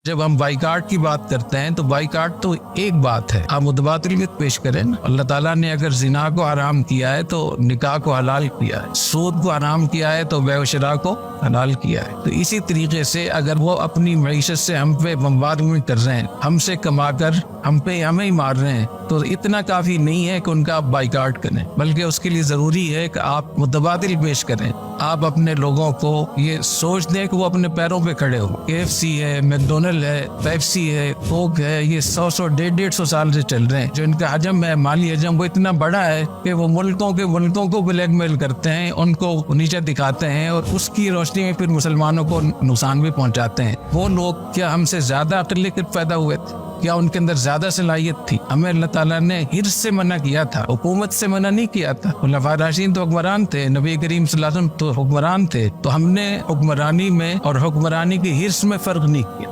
जब हम बाइकाट की बात करते हैं तो बाइकाट तो एक बात है, आप मुतबादिल पेश करें ना। अल्लाह ताला ने अगर जिना को हराम किया है तो निकाह को हलाल किया है, सूद को हराम किया है तो बैव शरा को हलाल किया है। तो इसी तरीके से अगर वो अपनी मईशत से हम पे बम्बार्डमेंट कर रहे हैं, हमसे कमाकर हमें ही मार रहे हैं, तो इतना काफी नहीं है कि उनका आप बाइकाट करें, बल्कि उसके लिए जरूरी है कि आप मुतबादिल पेश करें। आप अपने लोगों को ये सोच दें कि वो अपने पैरों पे खड़े हो। KFC है, मैकडोनल्ड है, पेप्सी है, कोक है, ये 100 150 साल से चल रहे हैं। जो इनका हजम है, माली हजम, वो इतना बड़ा है कि वो मुल्कों को ब्लैकमेल करते हैं, उनको नीचे दिखाते हैं और उसकी रोशनी में फिर मुसलमानों को नुकसान भी पहुंचाते हैं। वो लोग क्या हमसे ज्यादा अकल पैदा हुए थे? क्या उनके अंदर ज्यादा सलाहियत थी? हमें अल्लाह ताला ने हिर्स से मना किया था, हुकूमत से मना नहीं किया था। खुलाफाए राशिदीन तो हुक्मरान थे, नबी करीम सल्लल्लाहु अलैहि वसल्लम तो हुक्मरान थे। तो हमने हुक्मरानी में और हुक्मरानी की हिर्स में फर्क नहीं किया।